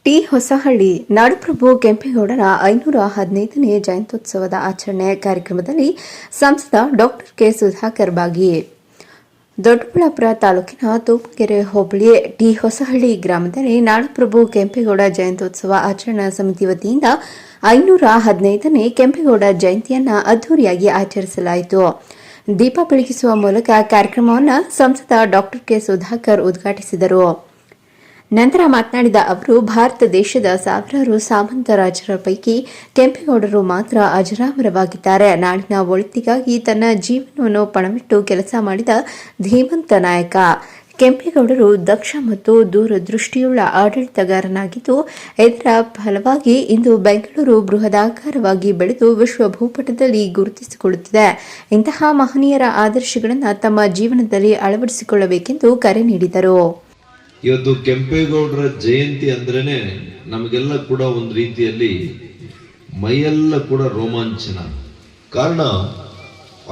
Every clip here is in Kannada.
ಟಿ ಹೊಸಹಳ್ಳಿ ನಾಡಪ್ರಭು ಕೆಂಪೇಗೌಡರ 515ನೇ ಜಯಂತ್ಯೋತ್ಸವದ ಆಚರಣೆ ಕಾರ್ಯಕ್ರಮದಲ್ಲಿ ಸಂಸದ ಡಾಕ್ಟರ್ ಕೆ ಸುಧಾಕರ್ ಭಾಗಿ. ದೊಡ್ಡಬಳ್ಳಾಪುರ ತಾಲೂಕಿನ ತೂಪಗೆರೆ ಹೋಬಳಿ ಟಿ ಹೊಸಹಳ್ಳಿ ಗ್ರಾಮದಲ್ಲಿ ನಾಡಪ್ರಭು ಕೆಂಪೇಗೌಡ ಜಯಂತ್ಯೋತ್ಸವ ಆಚರಣಾ ಸಮಿತಿ ವತಿಯಿಂದ 515ನೇ ಕೆಂಪೇಗೌಡ ಜಯಂತಿಯನ್ನು ಅದ್ದೂರಿಯಾಗಿ ಆಚರಿಸಲಾಯಿತು. ದೀಪ ಬೆಳಗಿಸುವ ಮೂಲಕ ಕಾರ್ಯಕ್ರಮವನ್ನು ಸಂಸದ ಡಾಕ್ಟರ್ ಕೆ ಸುಧಾಕರ್ ಉದ್ಘಾಟಿಸಿದರು. ನಂತರ ಮಾತನಾಡಿದ ಅವರು, ಭಾರತ ದೇಶದ ಸಾವಿರಾರು ಸಾಮಂತ ರಾಜರ ಪೈಕಿ ಕೆಂಪೇಗೌಡರು ಮಾತ್ರ ಅಜರಾಮರವಾಗಿದ್ದಾರೆ. ನಾಡಿನ ಒಳಿತಿಗಾಗಿ ತನ್ನ ಜೀವನವನ್ನು ಪಣವಿಟ್ಟು ಕೆಲಸ ಮಾಡಿದ ಧೀಮಂತ ನಾಯಕ ಕೆಂಪೇಗೌಡರು ದಕ್ಷ ಮತ್ತು ದೂರದೃಷ್ಟಿಯುಳ್ಳ ಆಡಳಿತಗಾರನಾಗಿದ್ದು, ಇದರ ಫಲವಾಗಿ ಇಂದು ಬೆಂಗಳೂರು ಬೃಹದಾಕಾರವಾಗಿ ಬೆಳೆದು ವಿಶ್ವ ಭೂಪಟದಲ್ಲಿ ಗುರುತಿಸಿಕೊಳ್ಳುತ್ತಿದೆ. ಇಂತಹ ಮಹನೀಯರ ಆದರ್ಶಗಳನ್ನು ತಮ್ಮ ಜೀವನದಲ್ಲಿ ಅಳವಡಿಸಿಕೊಳ್ಳಬೇಕೆಂದು ಕರೆ ನೀಡಿದರು. ಇವತ್ತು ಕೆಂಪೇಗೌಡರ ಜಯಂತಿ ಅಂದ್ರೇನೆ ನಮಗೆಲ್ಲ ಕೂಡ ಒಂದು ರೀತಿಯಲ್ಲಿ ಮೈಯೆಲ್ಲ ಕೂಡ ರೋಮಾಂಚನ. ಕಾರಣ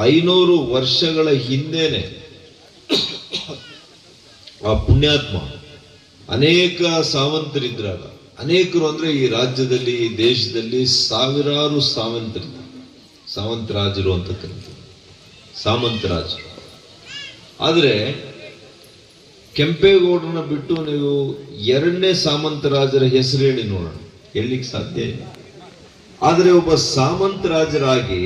500 ವರ್ಷಗಳ ಹಿಂದೆನೆ ಆ ಪುಣ್ಯಾತ್ಮ ಅನೇಕ ಸಾವಂತರಿದ್ರಾಗ, ಅನೇಕರು ಅಂದ್ರೆ ಈ ರಾಜ್ಯದಲ್ಲಿ ಈ ದೇಶದಲ್ಲಿ ಸಾವಿರಾರು ಸಾವಂತರಿದ್ದರು. ಸಾವಂತರಾಜರು ಅಂತ ಕರೀತಾರೆ, ಸಾಮಂತರಾಜರು. ಆದರೆ ಕೆಂಪೇಗೌಡರನ್ನ ಬಿಟ್ಟು ನೀವು 2ನೇ ಸಾಮಂತರಾಜರ ಹೆಸರು ಹೇಳಿ ನೋಡೋಣ, ಹೇಳಲಿಕ್ಕೆ ಸಾಧ್ಯ ಇಲ್ಲ. ಆದರೆ ಒಬ್ಬ ಸಾಮಂತರಾಜರಾಗಿ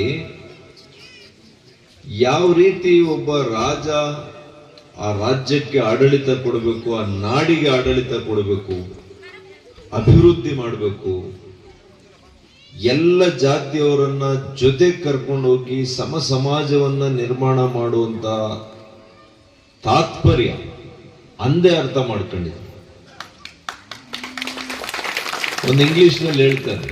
ಯಾವ ರೀತಿ ಒಬ್ಬ ರಾಜ ಆ ರಾಜ್ಯಕ್ಕೆ ಆಡಳಿತ ಕೊಡಬೇಕು, ಆ ನಾಡಿಗೆ ಆಡಳಿತ ಕೊಡಬೇಕು, ಅಭಿವೃದ್ಧಿ ಮಾಡಬೇಕು, ಎಲ್ಲ ಜಾತಿಯವರನ್ನ ಜೊತೆ ಕರ್ಕೊಂಡು ಹೋಗಿ ಸಮ ಸಮಾಜವನ್ನ ನಿರ್ಮಾಣ ಮಾಡುವಂತ ತಾತ್ಪರ್ಯ ಅಂದೇ ಅರ್ಥ ಮಾಡ್ಕೊಂಡಿದ್ದೆ. ಒಂದು ಇಂಗ್ಲಿಷ್ನಲ್ಲಿ ಹೇಳ್ತಾರೆ.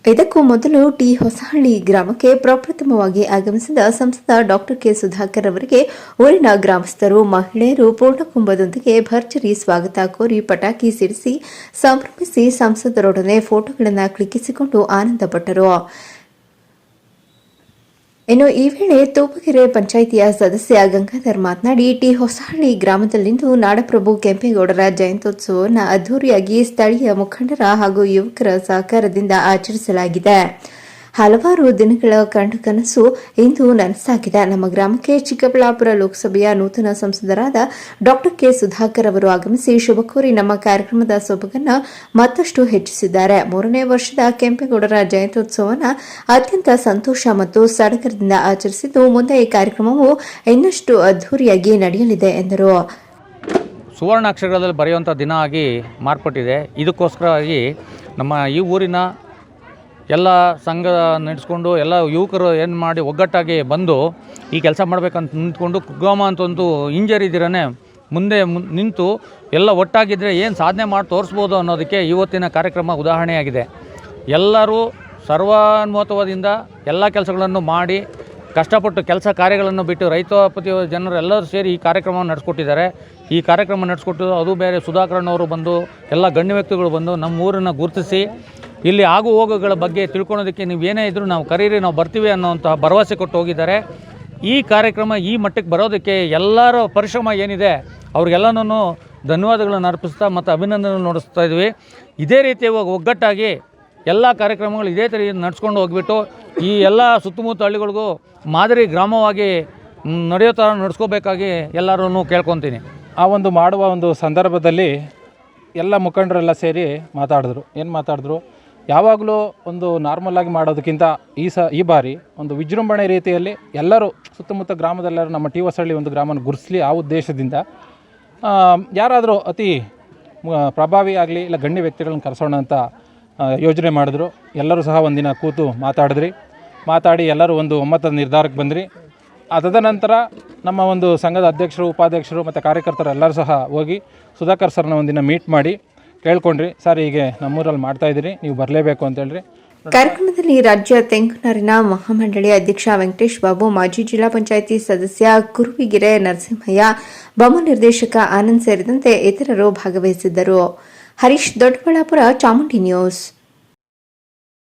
ಇದಕ್ಕೂ ಮೊದಲು ಟಿ ಹೊಸಹಳ್ಳಿ ಗ್ರಾಮಕ್ಕೆ ಪ್ರಪ್ರಥಮವಾಗಿ ಆಗಮಿಸಿದ ಸಂಸದ ಡಾಕ್ಟರ್ ಕೆ ಸುಧಾಕರ್ ಅವರಿಗೆ ಊರಿನ ಗ್ರಾಮಸ್ಥರು, ಮಹಿಳೆಯರು ಪೂರ್ಣಕುಂಭದೊಂದಿಗೆ ಭರ್ಜರಿ ಸ್ವಾಗತ ಕೋರಿ ಪಟಾಕಿ ಸಿಡಿಸಿ ಸಂಭ್ರಮಿಸಿ ಸಂಸದರೊಡನೆ ಫೋಟೋಗಳನ್ನು ಕ್ಲಿಕ್ಕಿಸಿಕೊಂಡು ಆನಂದಪಟ್ಟರು. ಇನ್ನು ಈ ವೇಳೆ ತೂಪಗೆರೆ ಪಂಚಾಯಿತಿಯ ಸದಸ್ಯ ಗಂಗಾಧರ್ ಮಾತನಾಡಿ, ಟಿ ಹೊಸಹಳ್ಳಿ ಗ್ರಾಮದಲ್ಲಿಂದು ನಾಡಪ್ರಭು ಕೆಂಪೇಗೌಡರ ಜಯಂತ್ಯೋತ್ಸವವನ್ನು ಅದ್ದೂರಿಯಾಗಿ ಸ್ಥಳೀಯ ಮುಖಂಡರ ಹಾಗೂ ಯುವಕರ ಸಹಕಾರದಿಂದ ಆಚರಿಸಲಾಗಿದೆ. ಹಲವಾರು ದಿನಗಳ ಕಂಡು ಕನಸು ಇಂದು ನನಸಾಗಿದೆ. ನಮ್ಮ ಗ್ರಾಮಕ್ಕೆ ಚಿಕ್ಕಬಳ್ಳಾಪುರ ಲೋಕಸಭೆಯ ನೂತನ ಸಂಸದರಾದ ಡಾಕ್ಟರ್ ಕೆ ಸುಧಾಕರ್ ಅವರು ಆಗಮಿಸಿ ಶುಭ ಕೋರಿ ನಮ್ಮ ಕಾರ್ಯಕ್ರಮದ ಸೊಬಗನ್ನು ಮತ್ತಷ್ಟು ಹೆಚ್ಚಿಸಿದ್ದಾರೆ. 3ನೇ ವರ್ಷದ ಕೆಂಪೇಗೌಡರ ಜಯಂತ್ಯೋತ್ಸವವನ್ನು ಅತ್ಯಂತ ಸಂತೋಷ ಮತ್ತು ಸಡಗರದಿಂದ ಆಚರಿಸಿದ್ದು, ಮುಂದೆ ಈ ಕಾರ್ಯಕ್ರಮವು ಇನ್ನಷ್ಟು ಅದ್ದೂರಿಯಾಗಿ ನಡೆಯಲಿದೆ ಎಂದರು. ಸುವರ್ಣಾಕ್ಷರಗಳಲ್ಲಿ ಬರೆಯುವಂಥ ದಿನ ಆಗಿ ಮಾರ್ಪಟ್ಟಿದೆ. ಇದಕ್ಕೋಸ್ಕರವಾಗಿ ನಮ್ಮ ಈ ಊರಿನ ಎಲ್ಲ ಸಂಘ ನಡೆಸ್ಕೊಂಡು ಎಲ್ಲ ಯುವಕರು ಏನು ಮಾಡಿ ಒಗ್ಗಟ್ಟಾಗಿ ಬಂದು ಈ ಕೆಲಸ ಮಾಡಬೇಕಂತ ನಿಂತ್ಕೊಂಡು ಕುಗ್ರಾಮ ಅಂತ ಒಂದು ಹಿಂಜರಿದಿರೇ ಮುಂದೆ ನಿಂತು ಎಲ್ಲ ಒಟ್ಟಾಗಿದ್ದರೆ ಏನು ಸಾಧನೆ ಮಾಡಿ ತೋರಿಸ್ಬೋದು ಅನ್ನೋದಕ್ಕೆ ಇವತ್ತಿನ ಕಾರ್ಯಕ್ರಮ ಉದಾಹರಣೆಯಾಗಿದೆ. ಎಲ್ಲರೂ ಸರ್ವಾನುಮತದಿಂದ ಎಲ್ಲ ಕೆಲಸಗಳನ್ನು ಮಾಡಿ ಕಷ್ಟಪಟ್ಟು ಕೆಲಸ ಕಾರ್ಯಗಳನ್ನು ಬಿಟ್ಟು ರೈತಾಪತಿ ಜನರೆಲ್ಲರೂ ಸೇರಿ ಈ ಕಾರ್ಯಕ್ರಮವನ್ನು ನಡೆಸ್ಕೊಟ್ಟಿದ್ದಾರೆ. ಈ ಕಾರ್ಯಕ್ರಮ ನಡೆಸ್ಕೊಟ್ಟು ಅದು ಬೇರೆ ಸುಧಾಕರಣ್ಣವರು ಬಂದು ಎಲ್ಲ ಗಣ್ಯ ವ್ಯಕ್ತಿಗಳು ಬಂದು ನಮ್ಮ ಊರನ್ನು ಗುರುತಿಸಿ ಇಲ್ಲಿ ಆಗು ಹೋಗುಗಳ ಬಗ್ಗೆ ತಿಳ್ಕೊಳೋದಕ್ಕೆ ನೀವೇನೇ ಇದ್ದರೂ ನಾವು ಕರೀರಿ, ನಾವು ಬರ್ತೀವಿ ಅನ್ನೋಂತಹ ಭರವಸೆ ಕೊಟ್ಟು ಹೋಗಿದ್ದಾರೆ. ಈ ಕಾರ್ಯಕ್ರಮ ಈ ಮಟ್ಟಕ್ಕೆ ಬರೋದಕ್ಕೆ ಎಲ್ಲರ ಪರಿಶ್ರಮ ಏನಿದೆ ಅವ್ರಿಗೆಲ್ಲನೂ ಧನ್ಯವಾದಗಳನ್ನು ಅರ್ಪಿಸ್ತಾ ಮತ್ತು ಅಭಿನಂದನೆ ನೋಡಿಸ್ತಾ ಇದ್ವಿ. ಇದೇ ರೀತಿ ಒಗ್ಗಟ್ಟಾಗಿ ಎಲ್ಲ ಕಾರ್ಯಕ್ರಮಗಳು ಇದೇ ಥರ ನಡೆಸ್ಕೊಂಡು ಹೋಗ್ಬಿಟ್ಟು ಈ ಎಲ್ಲ ಸುತ್ತಮುತ್ತ ಹಳ್ಳಿಗಳಿಗೂ ಮಾದರಿ ಗ್ರಾಮವಾಗಿ ನಡೆಯೋ ಥರ ನಡೆಸ್ಕೋಬೇಕಾಗಿ ಎಲ್ಲರೂ ಕೇಳ್ಕೊತೀನಿ. ಆ ಒಂದು ಮಾಡುವ ಒಂದು ಸಂದರ್ಭದಲ್ಲಿ ಎಲ್ಲ ಮುಖಂಡರೆಲ್ಲ ಸೇರಿ ಮಾತಾಡಿದ್ರು. ಏನು ಮಾತಾಡಿದ್ರು, ಯಾವಾಗಲೂ ಒಂದು ನಾರ್ಮಲಾಗಿ ಮಾಡೋದಕ್ಕಿಂತ ಈ ಬಾರಿ ಒಂದು ವಿಜೃಂಭಣೆ ರೀತಿಯಲ್ಲಿ ಎಲ್ಲರೂ ಸುತ್ತಮುತ್ತ ಗ್ರಾಮದೆಲ್ಲರೂ ನಮ್ಮ ಟಿ ಹೊಸಹಳ್ಳಿ ಒಂದು ಗ್ರಾಮನ ಗುರುತಿಸಲಿ ಆ ಉದ್ದೇಶದಿಂದ ಯಾರಾದರೂ ಅತಿ ಪ್ರಭಾವಿ ಆಗಲಿ ಇಲ್ಲ ಗಣ್ಯ ವ್ಯಕ್ತಿಗಳನ್ನ ಕರೆಸೋಣ ಅಂತ ಯೋಜನೆ ಮಾಡಿದ್ರು. ಎಲ್ಲರೂ ಸಹ ಒಂದಿನ ಕೂತು ಮಾತಾಡಿ ಎಲ್ಲರೂ ಒಂದು ಒಮ್ಮತದ ನಿರ್ಧಾರಕ್ಕೆ ಬಂದ್ರಿ. ತದನಂತರ ನಮ್ಮ ಒಂದು ಸಂಘದ ಅಧ್ಯಕ್ಷರು, ಉಪಾಧ್ಯಕ್ಷರು ಮತ್ತು ಕಾರ್ಯಕರ್ತರು ಎಲ್ಲರೂ ಸಹ ಹೋಗಿ ಸುಧಾಕರ್ ಸರ್ನ ಒಂದಿನ ಮೀಟ್ ಮಾಡಿ ಕೇಳ್ಕೊಂಡ್ರಿ. ಸರ್, ಹೀಗೆ ನಮ್ಮೂರಲ್ಲಿ ಮಾಡ್ತಾಯಿದ್ದೀರಿ, ನೀವು ಬರಲೇಬೇಕು ಅಂತೇಳ್ರಿ. ಕಾರ್ಯಕ್ರಮದಲ್ಲಿ ರಾಜ್ಯ ತೆಂಕುನಾರಿನ ಮಹಾಮಂಡಳಿ ಅಧ್ಯಕ್ಷ ವೆಂಕಟೇಶ್ ಬಾಬು, ಮಾಜಿ ಜಿಲ್ಲಾ ಪಂಚಾಯಿತಿ ಸದಸ್ಯ ಕುರುವಿಗೆರೆ ನರಸಿಂಹಯ್ಯ, ಬೊಮ್ಮ ನಿರ್ದೇಶಕ ಆನಂದ್ ಸೇರಿದಂತೆ ಇತರರು ಭಾಗವಹಿಸಿದ್ದರು. ಹರೀಶ್, ದೊಡ್ಡಬಳ್ಳಾಪುರ, ಚಾಮುಂಡಿ ನ್ಯೂಸ್.